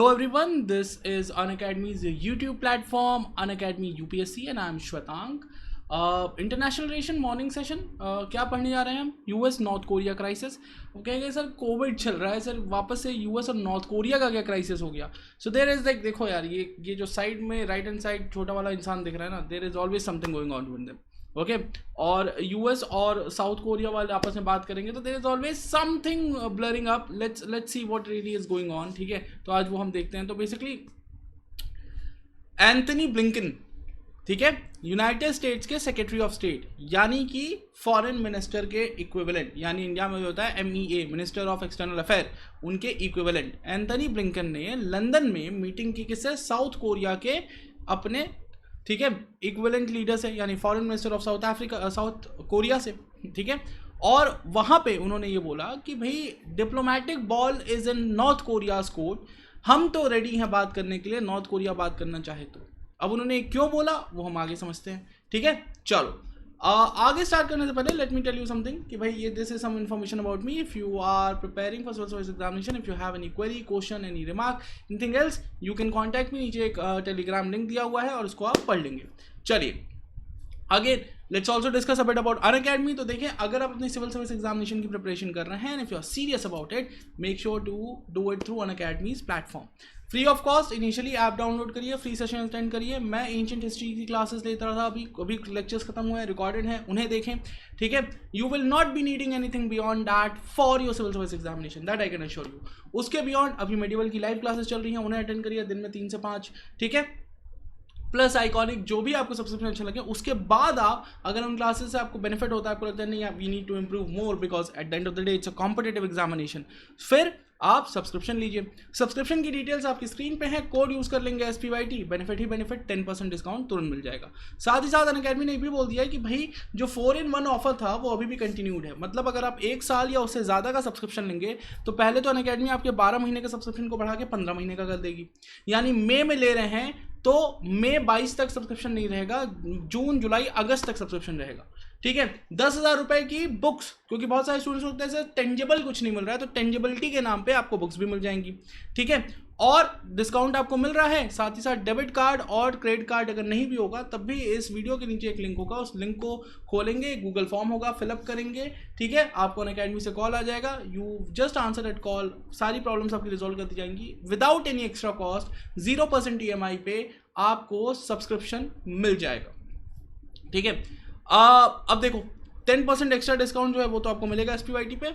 Hello everyone, this is Unacademy's YouTube platform, Unacademy UPSC, and I'm Shwetank. International relation morning session क्या पढ़ने जा रहे हैं हम? US north Korea crisis. वो कहेंगे सर कोविड चल रहा है, सर वापस से यूएस और नॉर्थ कोरिया का क्या क्राइसिस हो गया? सो देयर इज लाइक, देखो यार, ये जो साइड में राइट हैंड साइड छोटा वाला इंसान दिख रहा है ना, there is always something going on with them. Okay, और यूएस और साउथ कोरिया वाले आपस में बात करेंगे तो there is always something blurring up. Let's see what really is going on. ठीक है, तो आज वो हम देखते हैं. तो बेसिकली एंथनी ब्लिंकन, ठीक है, यूनाइटेड स्टेट्स के सेक्रेटरी ऑफ स्टेट, यानी कि फॉरेन मिनिस्टर के इक्विवेलेंट, यानी इंडिया में जो होता है MEA, minister of external affair, उनके इक्विवेलेंट एंथनी ब्लिंकन ने लंदन में मीटिंग की किससे? साउथ कोरिया के अपने, ठीक है, इक्विवेलेंट लीडर से, यानी foreign minister of south Korea से. ठीक है, और वहां पे उन्होंने ये बोला कि भाई diplomatic ball is in north Korea's court, हम तो रेडी हैं बात करने के लिए, नॉर्थ कोरिया बात करना चाहे तो. अब उन्होंने क्यों बोला वो हम आगे समझते हैं. ठीक है, चलो आगे स्टार्ट करने से पहले let me tell you something कि भाई ये this is some information about me. If you are preparing for civil service examination, if you have any query, question, any remark, anything else, you can contact me. नीचे एक Telegram link दिया हुआ है और उसको आप पढ़ लेंगे. चलिए again let's also discuss about Unacademy. तो देखिए, अगर आप अपनी सिविल सर्विस एग्जामिनेशन की प्रिपरेशन कर रहे हैं, and if you are serious about it, make sure to do it through Unacademy's platform. Free of cost initially app download करिए, फ्री सेशन अटेंड करिए. मैं एंशिएंट हिस्ट्री की क्लासेस लेता रहा था, अभी लेक्चर्स खत्म हुए हैं, रिकॉर्डेड हैं, उन्हें देखें. ठीक है, you will not be needing anything beyond that for your civil service examination, that I can assure you. उसके बियॉन्ड अभी मेडिवल की लाइव क्लासेस चल रही हैं, उन्हें अटेंड करिए दिन में 3 से 5. ठीक है, प्लस आइकॉनिक, जो भी आपको सब्सक्रिप्शन अच्छा लगे. उसके बाद आप अगर उन क्लासेस से आपको बेनिफिट होता है, आपको लगता है नहीं we need to improve more because at the end of the day it's a competitive examination, फिर आप सब्सक्रिप्शन लीजिए. सब्सक्रिप्शन की डिटेल्स आपकी स्क्रीन पे है. कोड यूज कर लेंगे SPYT, बेनिफिट ही बेनिफिट, 10% डिस्काउंट तुरंत मिल जाएगा. साथ ही साथ अनअकैडमी ने भी बोल दिया है कि भाई जो 4-in-1 ऑफर था वो अभी भी कंटिन्यूड है. मतलब अगर आप 1 साल या उससे ज़्यादा का सब्सक्रिप्शन लेंगे तो पहले तो अनअकैडमी आपके 12 महीने के सब्सक्रिप्शन को बढ़ा के 15 महीने का कर देगी. यानी मई में ले रहे हैं तो मई 22 तक सब्सक्रिप्शन नहीं रहेगा, जून जुलाई अगस्त तक सब्सक्रिप्शन रहेगा. ठीक है, 10,000 रुपए की बुक्स, क्योंकि बहुत सारे स्टूडेंट्स होते हैं टेंजेबल कुछ नहीं मिल रहा है, तो टेंजेबिलिटी के नाम पे आपको बुक्स भी मिल जाएंगी. ठीक है, और डिस्काउंट आपको मिल रहा है. साथ ही साथ डेबिट कार्ड और क्रेडिट कार्ड अगर नहीं भी होगा तब भी इस वीडियो के नीचे एक लिंक होगा, उस लिंक को खोलेंगे, गूगल फॉर्म होगा, फिलअप करेंगे. ठीक है, आपको अनअकैडमी से कॉल आ जाएगा, you just answer that call, सारी प्रॉब्लम्स आपकी रिजॉल्व कर दी जाएंगी without any extra cost. 0% EMI पे आपको सब्सक्रिप्शन मिल जाएगा. ठीक है, अब देखो 10% एक्स्ट्रा डिस्काउंट जो है वो तो आपको मिलेगा SPYT पे.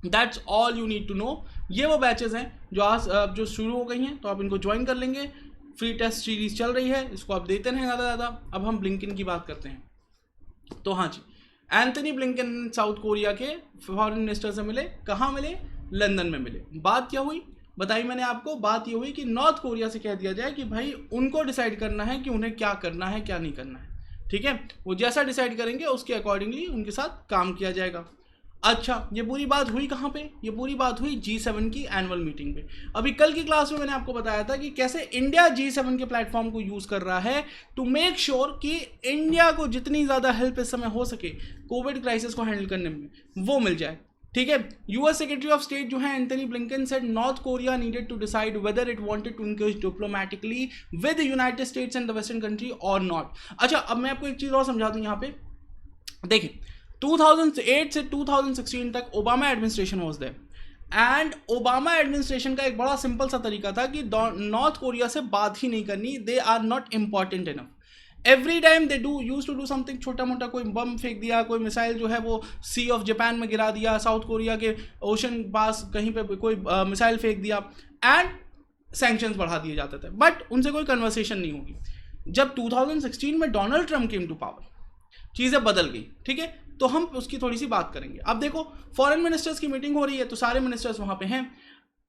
That's all you need to know. ये वो बैचेस हैं जो आज जो शुरू हो गई हैं, तो आप इनको ज्वाइन कर लेंगे. फ्री टेस्ट सीरीज चल रही है, इसको आप देते रहें ज़्यादा ज़्यादा. अब हम ब्लिंकन की बात करते हैं. तो हाँ जी, एंथनी ब्लिंकन साउथ कोरिया के फॉरेन मिनिस्टर से मिले. कहाँ मिले? लंदन में मिले. बात क्या हुई बताई मैंने आपको. बात ये हुई कि नॉर्थ कोरिया से कह दिया जाए कि भाई उनको डिसाइड करना है कि उन्हें क्या करना है क्या नहीं करना है. ठीक है, वो जैसा डिसाइड करेंगे उसके अकॉर्डिंगली उनके साथ काम किया जाएगा. अच्छा, ये पूरी बात हुई कहाँ पे? ये पूरी बात हुई G7 की एनुअल मीटिंग पे. अभी कल की क्लास में मैंने आपको बताया था कि कैसे इंडिया G7 के प्लेटफॉर्म को यूज कर रहा है टू मेक श्योर कि इंडिया को जितनी ज़्यादा हेल्प इस समय हो सके कोविड क्राइसिस को हैंडल करने में वो मिल जाए. ठीक है, यूएस सेक्रेटरी ऑफ स्टेट जो है Anthony Blinken said North Korea needed to decide whether it wanted to engage diplomatically with United States and the western country or not. अच्छा, अब मैं आपको एक चीज़ और समझा दूं यहाँ पे. देखिए 2008 से 2016 तक Obama administration was there, and Obama administration का एक बड़ा सिंपल सा तरीका था कि नॉर्थ कोरिया से बात ही नहीं करनी, they are not important enough. Every time they use to do something, छोटा मोटा कोई बम फेंक दिया, कोई मिसाइल जो है वो सी ऑफ जापान में गिरा दिया, साउथ कोरिया के ओशन पास कहीं पे कोई मिसाइल फेंक दिया, एंड सैंक्शंस बढ़ा दिए जाते थे, बट उनसे कोई कन्वर्सेशन नहीं होगी. जब 2016 में Donald Trump came to power, चीज़ें बदल गई. ठीक है, तो हम उसकी थोड़ी सी बात करेंगे. अब देखो, फॉरेन मिनिस्टर्स की मीटिंग हो रही है तो सारे मिनिस्टर्स वहाँ पे हैं.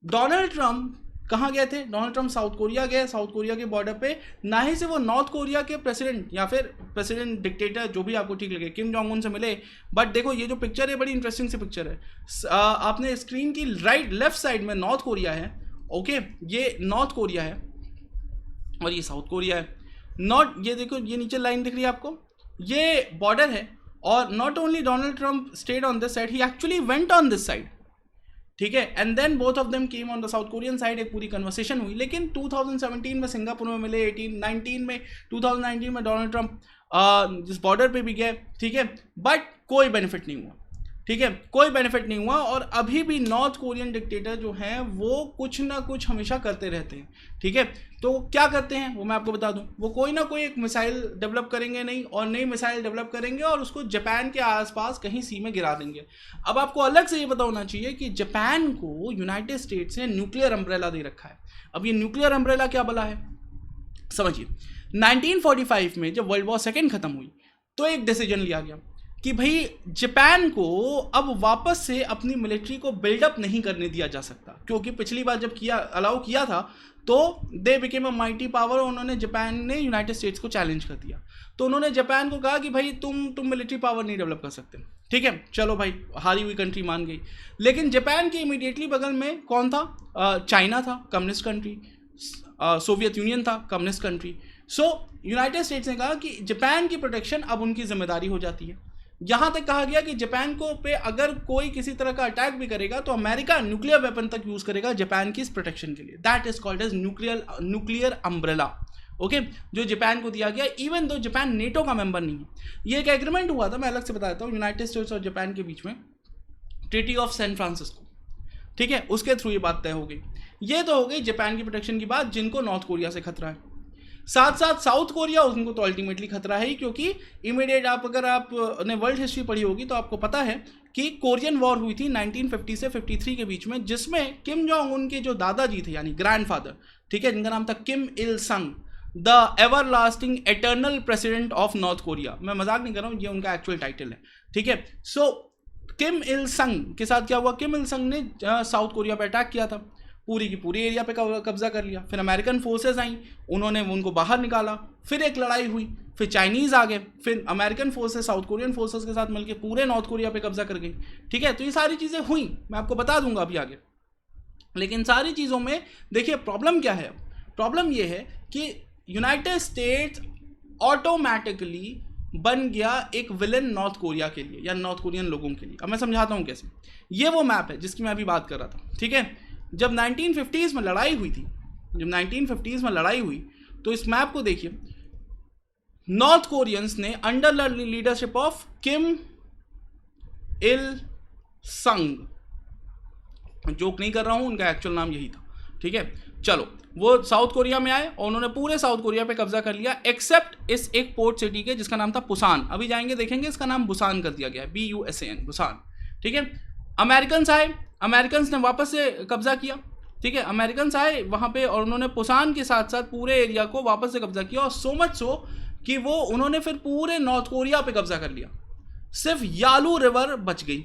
डोनाल्ड ट्रंप कहाँ गए थे? डोनाल्ड ट्रंप साउथ कोरिया गए. साउथ कोरिया के बॉर्डर पे ना ही से वो नॉर्थ कोरिया के प्रेसिडेंट या फिर प्रेसिडेंट डिक्टेटर जो भी आपको ठीक लगे किम जोंग उन से मिले. बट देखो ये जो पिक्चर है बड़ी इंटरेस्टिंग सी पिक्चर है. आपने स्क्रीन की लेफ्ट साइड में नॉर्थ कोरिया है. ओके, ये नॉर्थ कोरिया है और ये साउथ कोरिया है. ये देखो, ये नीचे लाइन दिख रही है आपको, ये बॉर्डर है. और not only Donald Trump stayed on this side, he actually went on this side. ठीक है, and then both of them came on the South Korean side, एक पूरी कन्वर्सेशन हुई। लेकिन 2017 में सिंगापुर में मिले, 2019 में डोनाल्ड ट्रंप जिस बॉर्डर पे भी गए, ठीक है, बट कोई बेनिफिट नहीं हुआ, ठीक है, कोई बेनिफिट नहीं हुआ। और अभी भी नॉर्थ कोरियन डिक्टेटर जो हैं वो कुछ ना कुछ हमेशा करते रहते हैं, ठीक है। तो क्या करते हैं वो मैं आपको बता दूं, वो कोई ना कोई एक मिसाइल डेवलप करेंगे, नहीं और नई मिसाइल डेवलप करेंगे और उसको जापान के आसपास कहीं सी में गिरा देंगे। अब आपको अलग से ये पता होना चाहिए कि जापान को यूनाइटेड स्टेट्स ने न्यूक्लियर अम्ब्रेला दे रखा है। अब ये न्यूक्लियर अम्ब्रेला क्या बला है, समझिए। 1945 में जब वर्ल्ड वॉर सेकेंड खत्म हुई तो एक डिसीजन लिया गया कि भाई जापान को अब वापस से अपनी मिलिट्री को बिल्डअप नहीं करने दिया जा सकता, क्योंकि पिछली बार जब अलाउ किया था तो they became a mighty power. उन्होंने जापान ने यूनाइटेड स्टेट्स को चैलेंज कर दिया, तो उन्होंने जापान को कहा कि भाई तुम मिलिट्री पावर नहीं डेवलप कर सकते, ठीक है, चलो भाई, हारी हुई कंट्री मान गई। लेकिन जापान के इमीडिएटली बगल में कौन था, चाइना था, कम्युनिस्ट कंट्री, सोवियत यूनियन था, कम्युनिस्ट कंट्री। सो यूनाइटेड स्टेट्स ने कहा कि जापान की प्रोटेक्शन अब उनकी जिम्मेदारी हो जाती है। यहां तक कहा गया कि जापान को पे अगर कोई किसी तरह का अटैक भी करेगा तो अमेरिका न्यूक्लियर वेपन तक यूज करेगा जापान की इस प्रोटेक्शन के लिए। That is called as nuclear umbrella, okay, जो जापान को दिया गया, इवन दो जापान नेटो का मेंबर नहीं है। ये एक एग्रीमेंट हुआ था, मैं अलग से बता देता हूँ, यूनाइटेड स्टेट्स और जापान के बीच में, ट्रीटी ऑफ सैन फ्रांसिस्को, ठीक है, उसके थ्रू ये बात तय हो गई। ये तो हो गई जापान की प्रोटेक्शन की बात, जिनको नॉर्थ कोरिया से खतरा है। साथ साथ साउथ कोरिया, उनको तो अल्टीमेटली खतरा है ही, क्योंकि इमीडिएट अगर आपने वर्ल्ड हिस्ट्री पढ़ी होगी तो आपको पता है कि कोरियन वॉर हुई थी 1950 से 53 के बीच में, जिसमें किम जोंग उन के जो दादाजी थे यानी ग्रैंडफादर, ठीक है, जिनका नाम था किम इल संग, the ever lasting eternal president of north Korea. मैं मजाक नहीं कर रहा हूँ, ये उनका एक्चुअल टाइटल है, ठीक है। सो किम इल संग के साथ क्या हुआ, किम इल संग ने साउथ कोरिया पर अटैक किया था, पूरी की पूरी एरिया पे कब्जा कर लिया। फिर अमेरिकन फोर्सेस आई, उन्होंने उनको बाहर निकाला, फिर एक लड़ाई हुई, फिर चाइनीज़ आ गए, फिर American forces south Korean forces के साथ मिलकर पूरे नॉर्थ कोरिया पे कब्जा कर गई, ठीक है। तो ये सारी चीज़ें हुई, मैं आपको बता दूंगा अभी आगे। लेकिन सारी चीज़ों में देखिए प्रॉब्लम क्या है, प्रॉब्लम ये है कि यूनाइटेड स्टेट्स ऑटोमेटिकली बन गया एक विलन नॉर्थ कोरिया के लिए या नॉर्थ कोरियन लोगों के लिए। अब मैं समझाता हूँ कैसे। ये वो मैप है जिसकी मैं अभी बात कर रहा था, ठीक है। जब 1950s में लड़ाई हुई थी, जब 1950s में लड़ाई हुई तो इस मैप को देखिए, नॉर्थ कोरियंस ने अंडर द लीडरशिप ऑफ किम इल संग, जोक नहीं कर रहा हूं, उनका एक्चुअल नाम यही था, ठीक है। चलो, वो साउथ कोरिया में आए और उन्होंने पूरे साउथ कोरिया पे कब्जा कर लिया, एक्सेप्ट इस एक पोर्ट सिटी के जिसका नाम था पुसान। अभी जाएंगे देखेंगे, इसका नाम बुसान कर दिया गया है, BUSAN, बुसान, ठीक है। अमेरिकन्स आए, अमेरिकन्स ने वापस से कब्जा किया, ठीक है। अमेरिकन्स आए वहाँ पे और उन्होंने पुसान के साथ साथ पूरे एरिया को वापस से कब्जा किया, और सो मच सो कि वो उन्होंने फिर पूरे नॉर्थ कोरिया पे कब्जा कर लिया। सिर्फ यालू रिवर बच गई,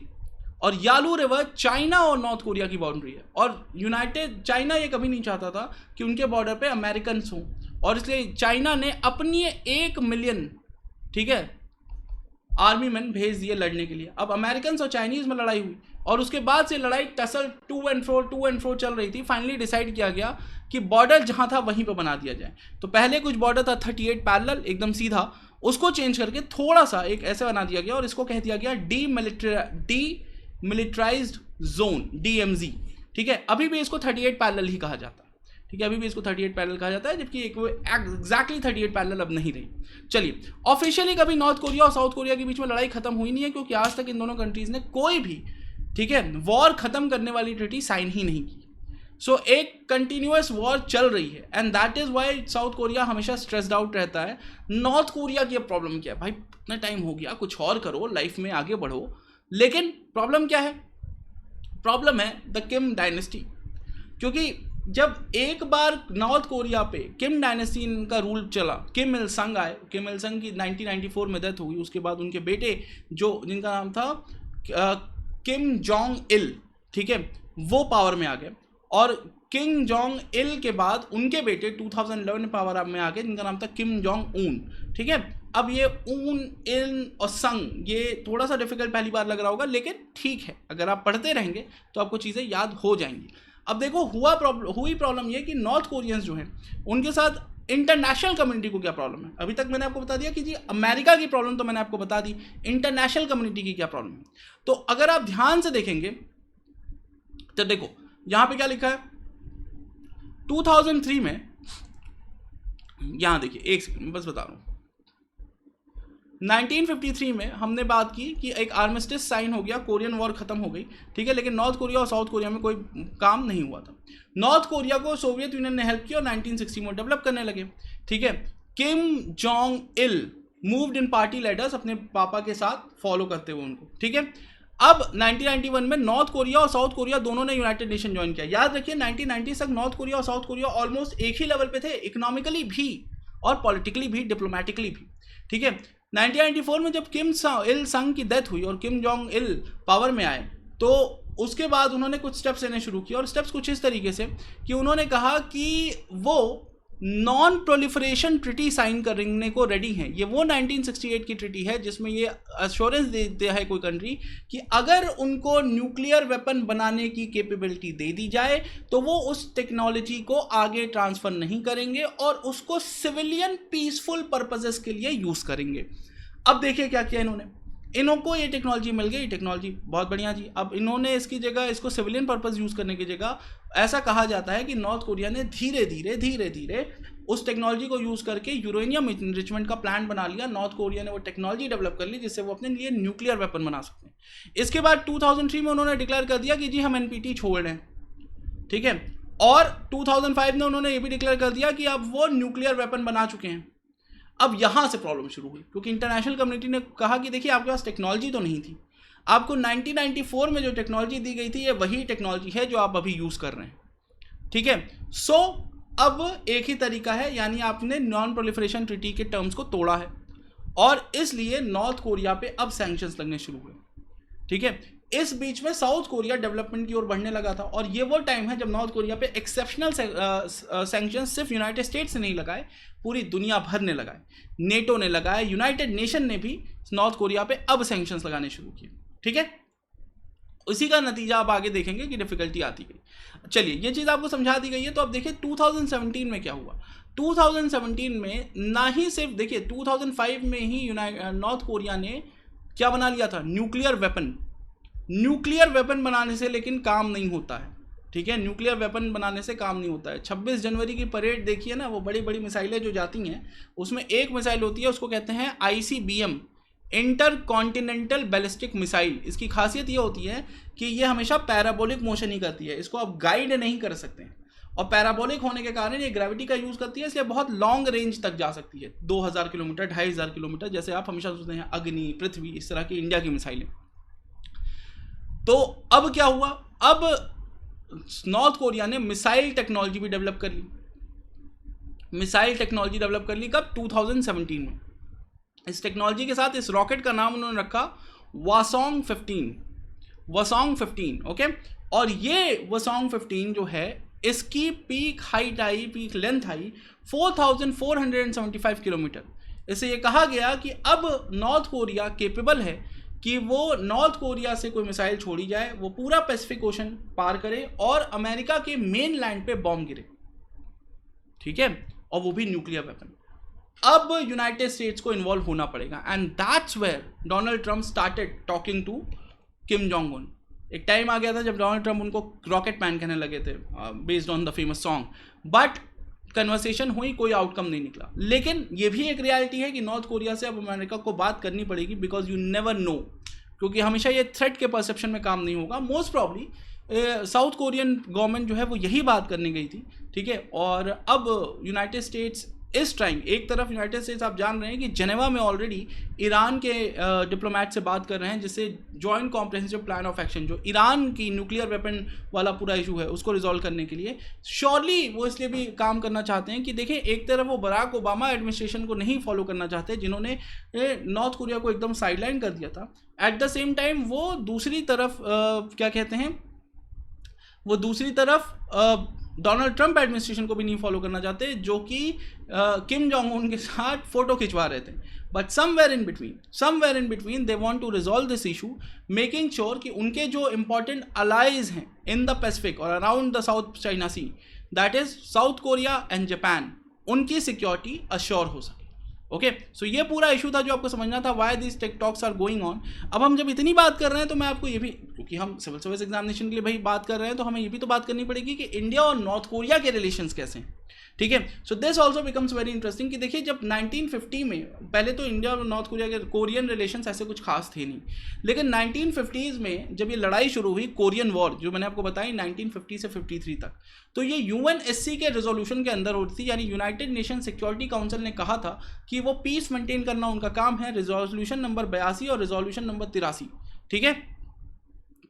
और यालू रिवर चाइना और नॉर्थ कोरिया की बाउंड्री है, और यूनाइटेड चाइना ये कभी नहीं चाहता था कि उनके बॉर्डर पे अमेरिकन्स हों, और इसलिए चाइना ने अपनी 1 मिलियन, ठीक है, आर्मी मैन भेज दिए लड़ने के लिए। अब अमेरिकन और चाइनीज में लड़ाई हुई, और उसके बाद से लड़ाई टसल टू एंड फ्रो चल रही थी। फाइनली डिसाइड किया गया कि बॉर्डर जहां था वहीं पे बना दिया जाए। तो पहले कुछ बॉर्डर था 38 पैरेलल एकदम सीधा, उसको चेंज करके थोड़ा सा एक ऐसे बना दिया गया, और इसको कह दिया गया डीमिलिटराइज्ड जोन, DMZ, ठीक है। अभी भी इसको 38 पैरेलल ही कहा जाता है, ठीक है, अभी भी इसको 38 पैरेलल कहा जाता है, जबकि एक एग्जैक्टली 38 पैरेलल अब नहीं रही। चलिए, ऑफिशियली कभी नॉर्थ कोरिया और साउथ कोरिया के बीच में लड़ाई खत्म हुई नहीं है, क्योंकि आज तक इन दोनों कंट्रीज ने कोई भी, ठीक है, वॉर खत्म करने वाली ट्रीटी साइन ही नहीं की। सो एक कंटिन्यूअस वॉर चल रही है, and that is why South Korea हमेशा स्ट्रेस्ड आउट रहता है। नॉर्थ कोरिया की प्रॉब्लम क्या है, भाई इतना टाइम हो गया, कुछ और करो, लाइफ में आगे बढ़ो। लेकिन प्रॉब्लम क्या है, प्रॉब्लम है द किम डायनेस्टी, क्योंकि जब एक बार नॉर्थ कोरिया पे किम डायनेस्टी का रूल चला, किम इल संग आए, किम इल संग की 1994 में डेथ हुई। उसके बाद उनके बेटे जो जिनका नाम था किम जोंग इल, ठीक है, वो पावर में आ गए, और किम जोंग इल के बाद उनके बेटे 2011 में पावर में आ गए, जिनका नाम था किम जोंग उन, ठीक है। अब ये ऊन, इल और संग, ये थोड़ा सा डिफिकल्ट पहली बार लग रहा होगा, लेकिन ठीक है, अगर आप पढ़ते रहेंगे तो आपको चीज़ें याद हो जाएंगी। अब देखो हुई प्रॉब्लम ये कि नॉर्थ कोरियंस जो हैं उनके साथ इंटरनेशनल कम्युनिटी को क्या प्रॉब्लम है। अभी तक मैंने आपको बता दिया कि जी अमेरिका की प्रॉब्लम तो मैंने आपको बता दी, इंटरनेशनल कम्युनिटी की क्या प्रॉब्लम है। तो अगर आप ध्यान से देखेंगे तो देखो यहां पे क्या लिखा है 2003 में, यहां देखिए एक सेकंड बस बता रहा हूं, 1953 में हमने बात की कि एक आर्मिस्टिस साइन हो गया, कोरियन वॉर खत्म हो गई, ठीक है, लेकिन नॉर्थ कोरिया और साउथ कोरिया में कोई काम नहीं हुआ था। नॉर्थ कोरिया को सोवियत यूनियन ने हेल्प की और 1960 में डेवलप करने लगे, ठीक है। Kim Jong Il moved in party ladders, अपने पापा के साथ फॉलो करते हुए उनको, ठीक है। अब 1991 में नॉर्थ कोरिया और साउथ कोरिया दोनों ने यूनाइटेड नेशन ज्वाइन किया। याद रखिए 1990 तक नॉर्थ कोरिया और साउथ कोरिया ऑलमोस्ट एक ही लेवल पे थे, इकोनॉमिकली भी और पॉलिटिकली भी, डिप्लोमेटिकली भी, ठीक है। 1994 में जब किम इल संग की डेथ हुई और किम जोंग इल पावर में आए, तो उसके बाद उन्होंने कुछ स्टेप्स लेने शुरू किए, और स्टेप्स कुछ इस तरीके से कि उन्होंने कहा कि वो नॉन प्रोलिफरेशन ट्रिटी साइन करने को रेडी हैं। ये वो 1968 की ट्रिटी है जिसमें ये अश्योरेंस देते हैं कोई कंट्री कि अगर उनको न्यूक्लियर वेपन बनाने की कैपेबिलिटी दे दी जाए तो वो उस टेक्नोलॉजी को आगे ट्रांसफर नहीं करेंगे और उसको सिविलियन पीसफुल पर्पसेस के लिए यूज़ करेंगे। अब देखिए क्या किया इन्होंने, इनको ये टेक्नोलॉजी मिल गई, टेक्नोलॉजी बहुत बढ़िया जी। अब इन्होंने इसकी जगह इसको सिविलियन पर्पस यूज़ करने की जगह, ऐसा कहा जाता है कि नॉर्थ कोरिया ने धीरे धीरे उस टेक्नोलॉजी को यूज़ करके यूरेनियम इनरिचमेंट का प्लान बना लिया। नॉर्थ कोरिया ने वो टेक्नोलॉजी डेवलप कर ली जिससे वो अपने लिए न्यूक्लियर वेपन बना सकते हैं। इसके बाद 2003 में उन्होंने डिक्लेयर कर दिया कि जी हम एनपीटी छोड़ रहे हैं, ठीक है। और 2005 में उन्होंने ये भी डिक्लेयर कर दिया कि अब वो न्यूक्लियर वेपन बना चुके हैं। अब यहां से प्रॉब्लम शुरू हुई क्योंकि इंटरनेशनल कम्युनिटी ने कहा कि देखिए आपके पास टेक्नोलॉजी तो नहीं थी, आपको 1994 में जो टेक्नोलॉजी दी गई थी ये वही टेक्नोलॉजी है जो आप अभी यूज़ कर रहे हैं, ठीक है। सो अब एक ही तरीका है, यानी आपने नॉन प्रोलिफरेशन ट्रीटी के टर्म्स को तोड़ा है और इसलिए नॉर्थ कोरिया पे अब सैंक्शंस लगने शुरू हुए, ठीक है। इस बीच में साउथ कोरिया डेवलपमेंट की ओर बढ़ने लगा था और ये वो टाइम है जब नॉर्थ कोरिया पे एक्सेप्शनल सैंक्शन सिर्फ यूनाइटेड स्टेट्स ने नहीं लगाए, पूरी दुनिया भर ने लगाए, नेटो ने लगाए, यूनाइटेड नेशन ने भी नॉर्थ कोरिया पे अब सैंक्शंस लगाने शुरू किए, ठीक है। उसी का नतीजा आप आगे देखेंगे कि डिफिकल्टी आती गई। चलिए ये चीज़ आपको समझा दी गई है, तो अब देखिए 2017 में क्या हुआ। 2017 में ना ही सिर्फ देखिए 2005 में ही नॉर्थ कोरिया ने क्या बना लिया था, न्यूक्लियर वेपन। न्यूक्लियर वेपन बनाने से लेकिन काम नहीं होता है, ठीक है। न्यूक्लियर वेपन बनाने से काम नहीं होता है। 26 जनवरी की परेड देखिए ना, वो बड़ी बड़ी मिसाइलें जो जाती हैं उसमें एक मिसाइल होती है, उसको कहते हैं ICBM, inter continental ballistic missile. इसकी खासियत ये होती है कि ये हमेशा पैराबोलिक मोशन ही करती है, इसको आप गाइड नहीं कर सकते हैं और पैराबोलिक होने के कारण ये ग्रेविटी का यूज़ करती है, इसलिए बहुत लॉन्ग रेंज तक जा सकती है, 2000 किलोमीटर 2500 किलोमीटर, जैसे आप हमेशा सोचते हैं अग्नि, पृथ्वी, इस तरह की इंडिया की मिसाइलें। तो अब क्या हुआ, अब नॉर्थ कोरिया ने मिसाइल टेक्नोलॉजी भी डेवलप कर ली। मिसाइल टेक्नोलॉजी डेवलप कर ली कब, 2017 में। इस टेक्नोलॉजी के साथ इस रॉकेट का नाम उन्होंने रखा वासोंग 15, ओके। और ये वासोंग 15 जो है इसकी पीक लेंथ आई 4475 किलोमीटर। इससे ये कहा गया कि अब नॉर्थ कोरिया केपेबल है कि वो नॉर्थ कोरिया से कोई मिसाइल छोड़ी जाए, वो पूरा पैसिफिक ओशन पार करे और अमेरिका के मेन लैंड पे बॉम्ब गिरे, ठीक है, और वो भी न्यूक्लियर वेपन। अब यूनाइटेड स्टेट्स को इन्वॉल्व होना पड़ेगा and that's where Donald Trump started talking to Kim Jong Un. एक टाइम आ गया था जब डोनाल्ड ट्रम्प उनको रॉकेट मैन कहने लगे थे based on the famous song, but conversation हुई, कोई आउटकम नहीं निकला। लेकिन ये भी एक रियलिटी है कि नॉर्थ कोरिया से अब अमेरिका को बात करनी पड़ेगी, बिकॉज यू नेवर नो, क्योंकि हमेशा ये थ्रेट के परसेप्शन में काम नहीं होगा। Most probably south Korean government जो है वो यही बात करने गई थी, ठीक है। और अब यूनाइटेड स्टेट्स इस टाइम, एक तरफ यूनाइटेड स्टेट्स आप जान रहे हैं कि जेनेवा में ऑलरेडी ईरान के डिप्लोमेट से बात कर रहे हैं, जिससे joint comprehensive plan of action, जो ईरान की न्यूक्लियर वेपन वाला पूरा इशू है उसको रिजॉल्व करने के लिए श्योरली वो इसलिए भी काम करना चाहते हैं कि देखिए एक तरफ वो बराक ओबामा एडमिनिस्ट्रेशन को नहीं फॉलो करना चाहते जिन्होंने नॉर्थ कोरिया को एकदम साइडलाइन कर दिया था। एट द सेम टाइम वो दूसरी तरफ क्या कहते हैं, वो दूसरी तरफ डोनाल्ड ट्रंप एडमिनिस्ट्रेशन को भी नहीं फॉलो करना चाहते, जो कि किम जोंग उन के साथ फोटो खिंचवा रहे थे। But somewhere in between they want to resolve this issue, making sure कि उनके जो इंपॉर्टेंट अलाइज हैं इन द पैसिफिक और around the South China Sea, that is South Korea and Japan, उनकी सिक्योरिटी अश्योर हो सके, ओके सो ये पूरा इशू था जो आपको समझना था, why this tech talks are going on. अब हम जब इतनी बात कर रहे हैं तो मैं आपको ये भी, क्योंकि हम सिविल सर्विस एग्जामिनेशन के लिए भाई बात कर रहे हैं, तो हमें ये भी तो बात करनी पड़ेगी कि इंडिया और नॉर्थ कोरिया के रिलेशंस कैसे हैं, ठीक है। So this also becomes very interesting कि देखिए जब 1950 में, पहले तो इंडिया और नॉर्थ कोरिया के कोरियन रिलेशंस ऐसे कुछ खास थे नहीं, लेकिन 1950s में जब ये लड़ाई शुरू हुई, कोरियन वॉर जो मैंने आपको बताई 1950 से 53 तक, तो ये UNSC के रेजोल्यूशन के अंदर होती थी, यानी यूनाइटेड नेशन सिक्योरिटी काउंसिल ने कहा था कि वो पीस मेंटेन करना उनका काम है, रेजोल्यूशन नंबर 82 और रेजोल्यूशन नंबर 83, ठीक है,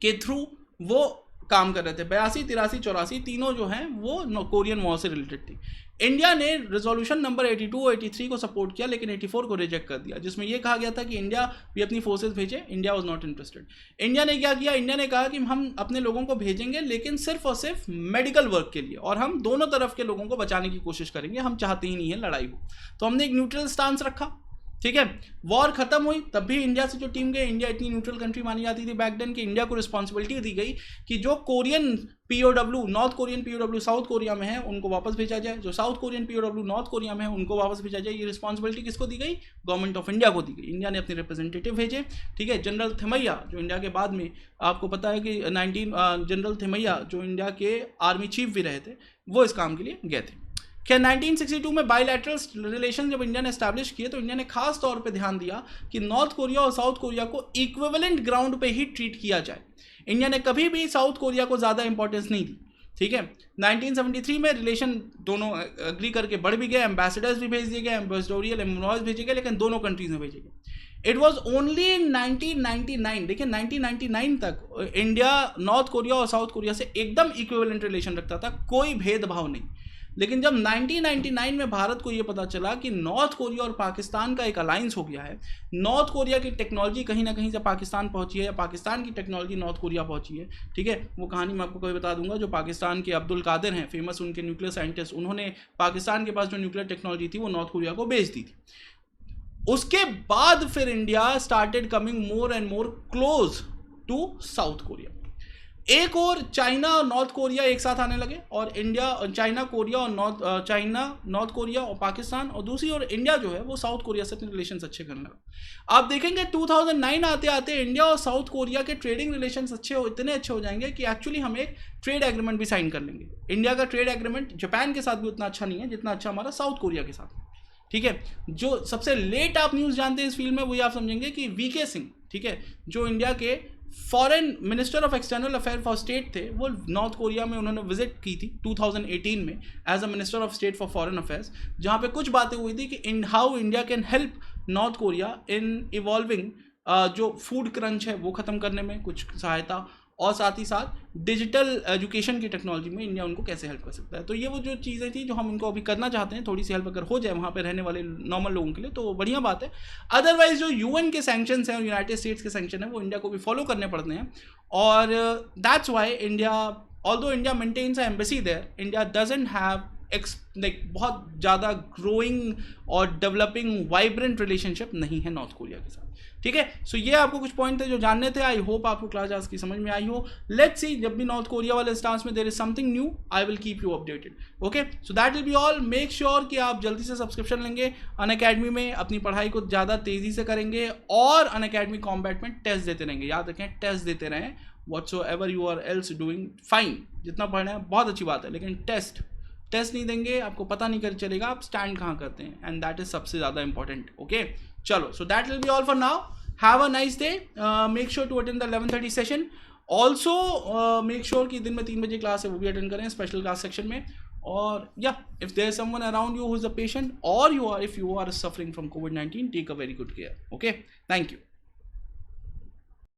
के थ्रू वो काम कर रहे थे। 82, 83, 84 तीनों जो हैं वो कोरियन वॉर से रिलेटेड थी। इंडिया ने रेजोल्यूशन नंबर 82 और 83 को सपोर्ट किया, लेकिन 84 को रिजेक्ट कर दिया, जिसमें यह कहा गया था कि इंडिया भी अपनी फोर्सेस भेजे। India was not interested. India ने क्या किया, इंडिया ने कहा कि हम अपने लोगों को भेजेंगे, लेकिन सिर्फ और सिर्फ मेडिकल वर्क के लिए, और हम दोनों तरफ के लोगों को बचाने की कोशिश करेंगे, हम चाहते ही नहीं है लड़ाई हो। तो हमने एक न्यूट्रल स्टांस रखा, ठीक है। वॉर खत्म हुई तब भी इंडिया से जो टीम गई, इंडिया इतनी न्यूट्रल कंट्री मानी जाती थी बैक देन कि इंडिया को रिस्पॉन्सिबिलिटी दी गई कि जो Korean POW, north Korean POW south Korea में है, उनको वापस भेजा जाए, जो south Korean POW north Korea में है उनको वापस भेजा जाए। ये रिस्पॉन्सिबिलिटी किसको दी गई, गवर्नमेंट ऑफ इंडिया को दी गई। इंडिया ने अपने रिप्रेजेंटेटिव भेजे, ठीक है। जनरल थिमैया जो इंडिया के बाद में आपको पता है कि जनरल थिमैया जो इंडिया के आर्मी चीफ भी रहे थे, वो इस काम के लिए गए थे। क्या 1962 में बायलैटरल रिलेशन जब इंडिया ने एस्टैब्लिश किए, तो इंडिया ने खास तौर पे ध्यान दिया कि नॉर्थ कोरिया और साउथ कोरिया को इक्विवेलेंट ग्राउंड पे ही ट्रीट किया जाए। इंडिया ने कभी भी साउथ कोरिया को ज़्यादा इंपॉर्टेंस नहीं दी, ठीक है। 1973 में रिलेशन दोनों एग्री करके बढ़ भी गए, एम्बेसडर्स भी भेज दिए गए, एम्बेसडोरियल एम्बॉयज भेजे गए, लेकिन दोनों कंट्रीज में भेजे गए। इट वॉज ओनली इन 1999, देखिए 1999 तक इंडिया नॉर्थ कोरिया और साउथ कोरिया से एकदम इक्विवेलेंट रिलेशन रखता था, कोई भेदभाव नहीं। लेकिन जब 1999 में भारत को ये पता चला कि नॉर्थ कोरिया और पाकिस्तान का एक अलायंस हो गया है, नॉर्थ कोरिया की टेक्नोलॉजी कहीं ना कहीं से पाकिस्तान पहुंची है, या पाकिस्तान की टेक्नोलॉजी नॉर्थ कोरिया पहुंची है, ठीक है। वो कहानी मैं आपको कभी बता दूंगा, जो पाकिस्तान के अब्दुल कादिर हैं, फेमस उनके न्यूक्लियर साइंटिस्ट, उन्होंने पाकिस्तान के पास जो न्यूक्लियर टेक्नोलॉजी थी वो नॉर्थ कोरिया को बेच दी थी। उसके बाद फिर India started coming more and more close to South Korea. एक और चाइना और नॉर्थ कोरिया एक साथ आने लगे, और इंडिया, चाइना, कोरिया और चाइना, नॉर्थ कोरिया और पाकिस्तान, और दूसरी ओर इंडिया जो है वो साउथ कोरिया से अपने रिलेशंस अच्छे करने लगा। आप देखेंगे 2009 आते आते इंडिया और साउथ कोरिया के ट्रेडिंग रिलेशंस इतने अच्छे हो जाएंगे कि एक्चुअली हम एक ट्रेड एग्रीमेंट भी साइन कर लेंगे। इंडिया का ट्रेड एग्रीमेंट जापान के साथ भी उतना अच्छा नहीं है जितना अच्छा हमारा साउथ कोरिया के साथ, ठीक है। जो सबसे लेट आप न्यूज़ जानते हैं इस फील्ड में, वही आप समझेंगे कि VK सिंह, ठीक है, जो इंडिया के foreign minister of external affair for state थे, वो नॉर्थ कोरिया में उन्होंने विजिट की थी 2018 में as a minister of state for foreign affairs, जहाँ पे कुछ बातें हुई थी कि how India can help North Korea in evolving जो फूड क्रंच है वो ख़त्म करने में कुछ सहायता, और साथ ही साथ डिजिटल एजुकेशन की टेक्नोलॉजी में इंडिया उनको कैसे हेल्प कर सकता है। तो ये वो जो चीज़ें थी जो हम उनको अभी करना चाहते हैं, थोड़ी सी हेल्प अगर हो जाए वहाँ पे रहने वाले नॉर्मल लोगों के लिए तो बढ़िया बात है। अदरवाइज जो UN के सैंक्शंस हैं और यूनाइटेड स्टेट्स के सैंक्शन हैं वो इंडिया को भी फॉलो करने पड़ते हैं, और that's why India, although India maintains a embassy there, India doesn't have बहुत ज़्यादा ग्रोइंग और डेवलपिंग वाइब्रेंट रिलेशनशिप नहीं है नॉर्थ कोरिया के साथ, ठीक है। सो ये आपको कुछ पॉइंट थे जो जानने थे। आई होप आपको क्लास आज की समझ में आई हो। लेट्स सी, जब भी नॉर्थ कोरिया वाले स्टांस में there is something new, I will keep you updated. Okay, so that will be all. Make sure कि आप जल्दी से सब्सक्रिप्शन लेंगे अनअकैडमी में, अपनी पढ़ाई को ज़्यादा तेज़ी से करेंगे, और अनअकैडमी कॉम्बैट में टेस्ट देते रहेंगे। याद रखें, टेस्ट देते रहें, whatsoever you are else doing fine. जितना पढ़ना है बहुत अच्छी बात है, लेकिन टेस्ट नहीं देंगे आपको पता नहीं कर चलेगा आप स्टैंड कहाँ करते हैं, एंड दैट इज सबसे ज़्यादा इंपॉर्टेंट। ओके, चलो, so that will be all for now. Have a nice day. Make sure to attend the 11:30 session. Also make sure कि दिन में 3 बजे क्लास है वो भी अटेंड करें स्पेशल क्लास सेक्शन में। और या if there is someone around you who is a patient, और if you are suffering from COVID-19, take a very good care. Okay, thank you.